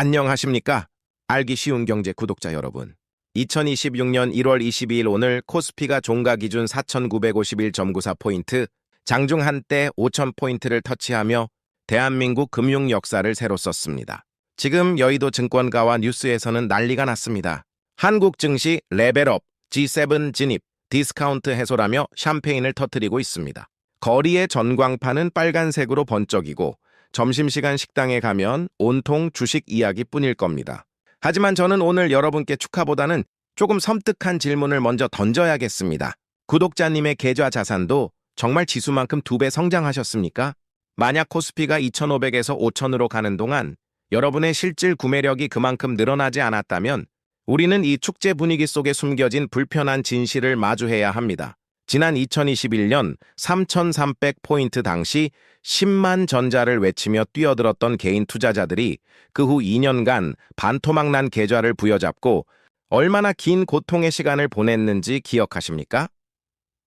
안녕하십니까? 알기 쉬운 경제 구독자 여러분. 2026년 1월 22일 오늘 코스피가 종가 기준 4,951.94포인트, 장중 한때 5,000포인트를 터치하며 대한민국 금융 역사를 새로 썼습니다. 지금 여의도 증권가와 뉴스에서는 난리가 났습니다. 한국 증시 레벨업, G7 진입, 디스카운트 해소라며 샴페인을 터뜨리고 있습니다. 거리의 전광판은 빨간색으로 번쩍이고 점심시간 식당에 가면 온통 주식 이야기뿐일 겁니다. 하지만 저는 오늘 여러분께 축하보다는 조금 섬뜩한 질문을 먼저 던져야겠습니다. 구독자님의 계좌 자산도 정말 지수만큼 2배 성장하셨습니까? 만약 코스피가 2,500에서 5,000으로 가는 동안 여러분의 실질 구매력이 그만큼 늘어나지 않았다면 우리는 이 축제 분위기 속에 숨겨진 불편한 진실을 마주해야 합니다. 지난 2021년 3,300포인트 당시 10만 전자를 외치며 뛰어들었던 개인 투자자들이 그 후 2년간 반토막난 계좌를 부여잡고 얼마나 긴 고통의 시간을 보냈는지 기억하십니까?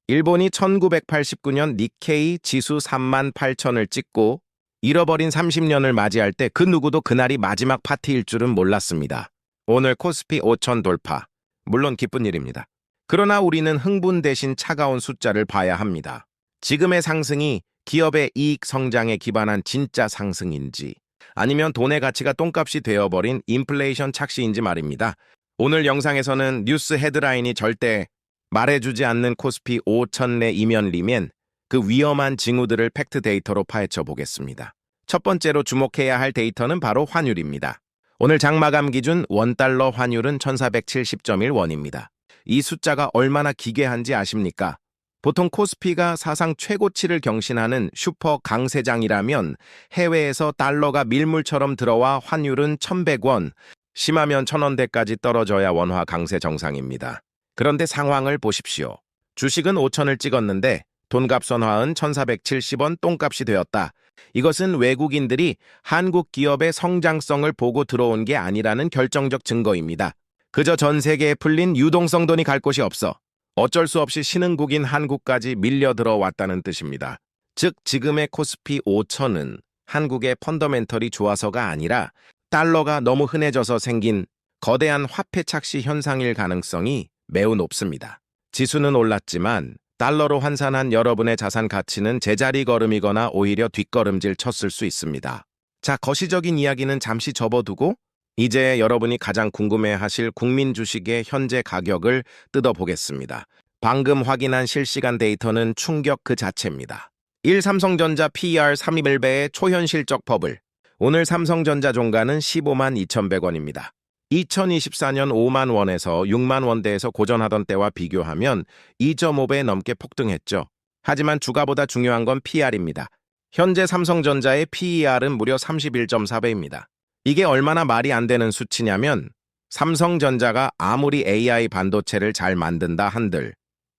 일본이 1989년 니케이 지수 38,000을 찍고 잃어버린 30년을 맞이할 때 그 누구도 그날이 마지막 파티일 줄은 몰랐습니다. 오늘 코스피 5,000 돌파. 물론 기쁜 일입니다. 그러나 우리는 흥분 대신 차가운 숫자를 봐야 합니다. 지금의 상승이 기업의 이익 성장에 기반한 진짜 상승인지 아니면 돈의 가치가 똥값이 되어버린 인플레이션 착시인지 말입니다. 오늘 영상에서는 뉴스 헤드라인이 절대 말해주지 않는 코스피 5,000 내 이면리면 그 위험한 징후들을 팩트 데이터로 파헤쳐 보겠습니다. 첫 번째로 주목해야 할 데이터는 바로 환율입니다. 오늘 장마감 기준 원달러 환율은 1,470.1원입니다. 이 숫자가 얼마나 기괴한지 아십니까? 보통 코스피가 사상 최고치를 경신하는 슈퍼 강세장이라면 해외에서 달러가 밀물처럼 들어와 환율은 1,100원, 심하면 1,000원대까지 떨어져야 원화 강세 정상입니다. 그런데 상황을 보십시오. 주식은 5,000을 찍었는데 돈값 선화은 1,470원 똥값이 되었다. 이것은 외국인들이 한국 기업의 성장성을 보고 들어온 게 아니라는 결정적 증거입니다. 그저 전 세계에 풀린 유동성 돈이 갈 곳이 없어 어쩔 수 없이 신흥국인 한국까지 밀려 들어왔다는 뜻입니다. 즉 지금의 코스피 5,000은 한국의 펀더멘털이 좋아서가 아니라 달러가 너무 흔해져서 생긴 거대한 화폐 착시 현상일 가능성이 매우 높습니다. 지수는 올랐지만 달러로 환산한 여러분의 자산 가치는 제자리 걸음이거나 오히려 뒷걸음질 쳤을 수 있습니다. 자, 거시적인 이야기는 잠시 접어두고 이제 여러분이 가장 궁금해하실 국민 주식의 현재 가격을 뜯어보겠습니다. 방금 확인한 실시간 데이터는 충격 그 자체입니다. 1. 삼성전자 PER 3.1배의 초현실적 버블. 오늘 삼성전자 종가는 15만 2,100원입니다. 2024년 5만 원에서 6만 원대에서 고전하던 때와 비교하면 2.5배 넘게 폭등했죠. 하지만 주가보다 중요한 건 PR입니다. 현재 삼성전자의 PER은 무려 31.4배입니다. 이게 얼마나 말이 안 되는 수치냐면 삼성전자가 아무리 AI 반도체를 잘 만든다 한들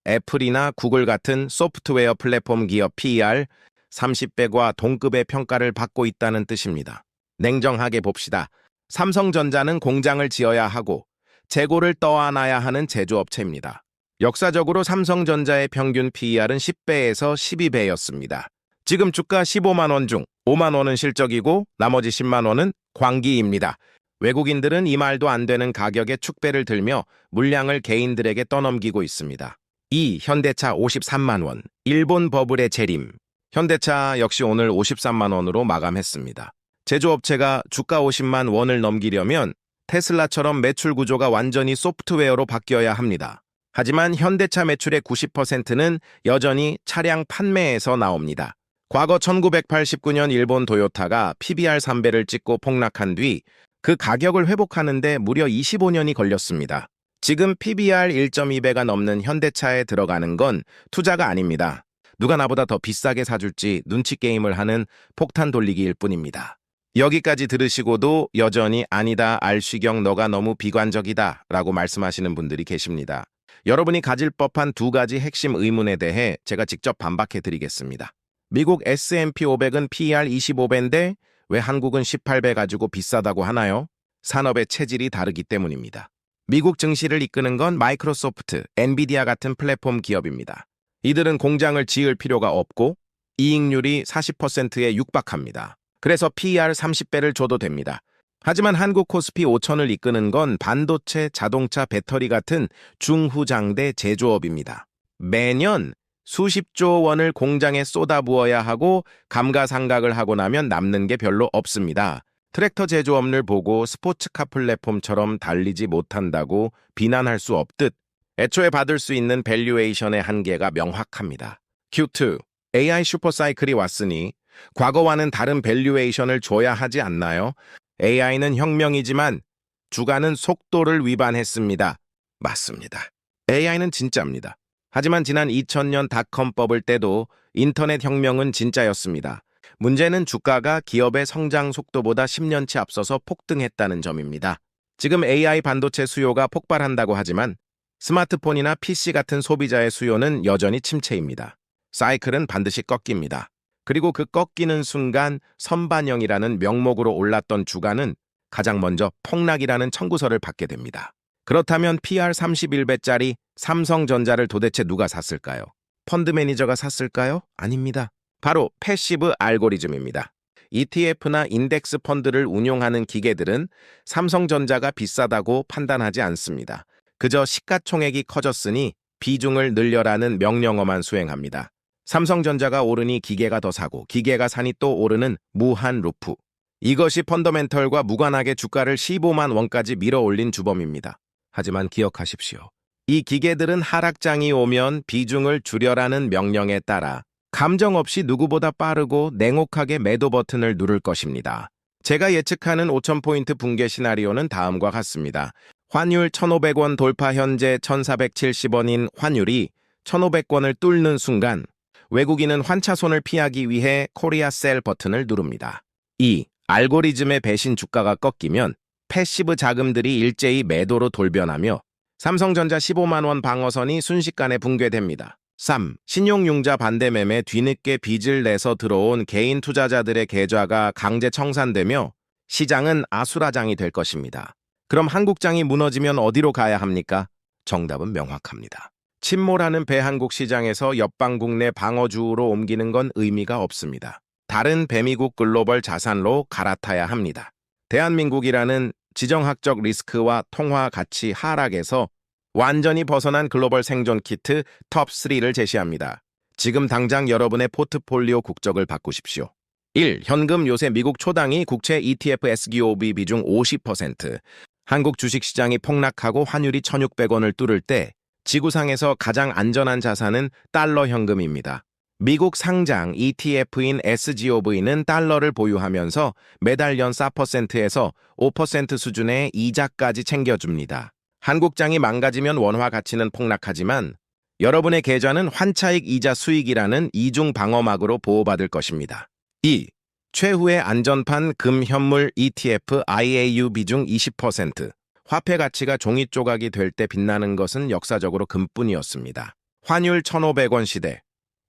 애플이나 구글 같은 소프트웨어 플랫폼 기업 PER 30배과 동급의 평가를 받고 있다는 뜻입니다. 냉정하게 봅시다. 삼성전자는 공장을 지어야 하고 재고를 떠안아야 하는 제조업체입니다. 역사적으로 삼성전자의 평균 PER은 10배에서 12배였습니다. 지금 주가 15만 원 중 5만 원은 실적이고 나머지 10만 원은 광기입니다. 외국인들은 이 말도 안 되는 가격에 축배를 들며 물량을 개인들에게 떠넘기고 있습니다. 2. 현대차 53만 원, 일본 버블의 재림. 현대차 역시 오늘 53만 원으로 마감했습니다. 제조업체가 주가 50만 원을 넘기려면 테슬라처럼 매출 구조가 완전히 소프트웨어로 바뀌어야 합니다. 하지만 현대차 매출의 90%는 여전히 차량 판매에서 나옵니다. 과거 1989년 일본 도요타가 PBR 3배를 찍고 폭락한 뒤 그 가격을 회복하는데 무려 25년이 걸렸습니다. 지금 PBR 1.2배가 넘는 현대차에 들어가는 건 투자가 아닙니다. 누가 나보다 더 비싸게 사줄지 눈치 게임을 하는 폭탄 돌리기일 뿐입니다. 여기까지 들으시고도 여전히 아니다 알쉬경 너가 너무 비관적이다 라고 말씀하시는 분들이 계십니다. 여러분이 가질 법한 2가지 핵심 의문에 대해 제가 직접 반박해 드리겠습니다. 미국 S&P 500은 PER 25배인데 왜 한국은 18배 가지고 비싸다고 하나요? 산업의 체질이 다르기 때문입니다. 미국 증시를 이끄는 건 마이크로소프트, 엔비디아 같은 플랫폼 기업입니다. 이들은 공장을 지을 필요가 없고 이익률이 40%에 육박합니다. 그래서 PER 30배를 줘도 됩니다. 하지만 한국 코스피 5천을 이끄는 건 반도체, 자동차, 배터리 같은 중후장대 제조업입니다. 매년 수십조 원을 공장에 쏟아부어야 하고 감가상각을 하고 나면 남는 게 별로 없습니다. 트랙터 제조업을 보고 스포츠카 플랫폼처럼 달리지 못한다고 비난할 수 없듯 애초에 받을 수 있는 밸류에이션의 한계가 명확합니다. Q2, AI 슈퍼사이클이 왔으니 과거와는 다른 밸류에이션을 줘야 하지 않나요? AI는 혁명이지만 주가는 속도를 위반했습니다. 맞습니다. AI는 진짜입니다. 하지만 지난 2000년 닷컴 버블 때도 인터넷 혁명은 진짜였습니다. 문제는 주가가 기업의 성장 속도보다 10년치 앞서서 폭등했다는 점입니다. 지금 AI 반도체 수요가 폭발한다고 하지만 스마트폰이나 PC 같은 소비자의 수요는 여전히 침체입니다. 사이클은 반드시 꺾입니다. 그리고 그 꺾이는 순간 선반영이라는 명목으로 올랐던 주가는 가장 먼저 폭락이라는 청구서를 받게 됩니다. 그렇다면 PR 31배짜리 삼성전자를 도대체 누가 샀을까요? 펀드 매니저가 샀을까요? 아닙니다. 바로 패시브 알고리즘입니다. ETF나 인덱스 펀드를 운용하는 기계들은 삼성전자가 비싸다고 판단하지 않습니다. 그저 시가총액이 커졌으니 비중을 늘려라는 명령어만 수행합니다. 삼성전자가 오르니 기계가 더 사고 기계가 사니 또 오르는 무한 루프. 이것이 펀더멘털과 무관하게 주가를 15만 원까지 밀어올린 주범입니다. 하지만 기억하십시오. 이 기계들은 하락장이 오면 비중을 줄여라는 명령에 따라 감정 없이 누구보다 빠르고 냉혹하게 매도 버튼을 누를 것입니다. 제가 예측하는 5,000포인트 붕괴 시나리오는 다음과 같습니다. 환율 1,500원 돌파 현재 1,470원인 환율이 1,500원을 뚫는 순간 외국인은 환차손을 피하기 위해 코리아 셀 버튼을 누릅니다. 2. 알고리즘의 배신 주가가 꺾이면 패시브 자금들이 일제히 매도로 돌변하며 삼성전자 15만 원 방어선이 순식간에 붕괴됩니다. 3. 신용융자 반대 매매 뒤늦게 빚을 내서 들어온 개인 투자자들의 계좌가 강제 청산되며 시장은 아수라장이 될 것입니다. 그럼 한국장이 무너지면 어디로 가야 합니까? 정답은 명확합니다. 침몰하는 배한국 시장에서 옆방국 내 방어주로 옮기는 건 의미가 없습니다. 다른 배미국 글로벌 자산로 갈아타야 합니다. 대한민국이라는 지정학적 리스크와 통화 가치 하락에서 완전히 벗어난 글로벌 생존 키트 톱3를 제시합니다. 지금 당장 여러분의 포트폴리오 국적을 바꾸십시오. 1. 현금 요새 미국 초당이 국채 ETF SGOB 비중 50%. 한국 주식시장이 폭락하고 환율이 1,600원을 뚫을 때 지구상에서 가장 안전한 자산은 달러 현금입니다. 미국 상장 ETF인 SGOV는 달러를 보유하면서 매달 연 4%에서 5% 수준의 이자까지 챙겨줍니다. 한국장이 망가지면 원화 가치는 폭락하지만 여러분의 계좌는 환차익 이자 수익이라는 이중 방어막으로 보호받을 것입니다. 2. 최후의 안전판 금 현물 ETF IAU 비중 20%. 화폐 가치가 종이 조각이 될 때 빛나는 것은 역사적으로 금뿐이었습니다. 환율 1,500원 시대.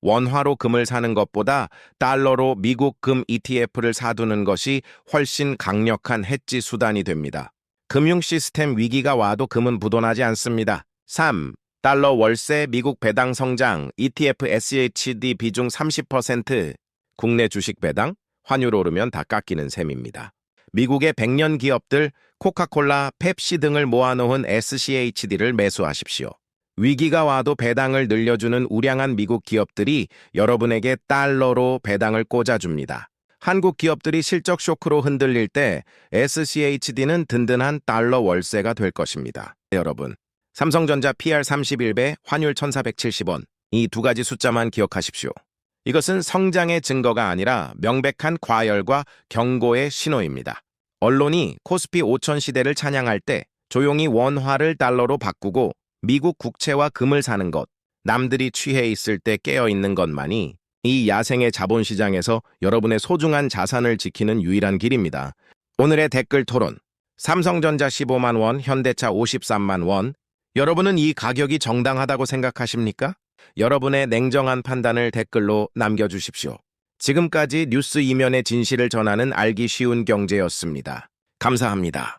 원화로 금을 사는 것보다 달러로 미국 금 ETF를 사두는 것이 훨씬 강력한 해지 수단이 됩니다. 금융 시스템 위기가 와도 금은 부도나지 않습니다. 3. 달러 월세 미국 배당 성장 ETF SHD 비중 30%. 국내 주식 배당? 환율 오르면 다 깎이는 셈입니다. 미국의 100년 기업들 코카콜라, 펩시 등을 모아놓은 SCHD를 매수하십시오. 위기가 와도 배당을 늘려주는 우량한 미국 기업들이 여러분에게 달러로 배당을 꽂아줍니다. 한국 기업들이 실적 쇼크로 흔들릴 때 SCHD는 든든한 달러 월세가 될 것입니다. 여러분, 삼성전자 PR 31배, 환율 1,470원. 이 두 가지 숫자만 기억하십시오. 이것은 성장의 증거가 아니라 명백한 과열과 경고의 신호입니다. 언론이 코스피 5천 시대를 찬양할 때 조용히 원화를 달러로 바꾸고 미국 국채와 금을 사는 것, 남들이 취해 있을 때 깨어있는 것만이 이 야생의 자본시장에서 여러분의 소중한 자산을 지키는 유일한 길입니다. 오늘의 댓글 토론. 삼성전자 15만 원, 현대차 53만 원. 여러분은 이 가격이 정당하다고 생각하십니까? 여러분의 냉정한 판단을 댓글로 남겨주십시오. 지금까지 뉴스 이면의 진실을 전하는 알기 쉬운 경제였습니다. 감사합니다.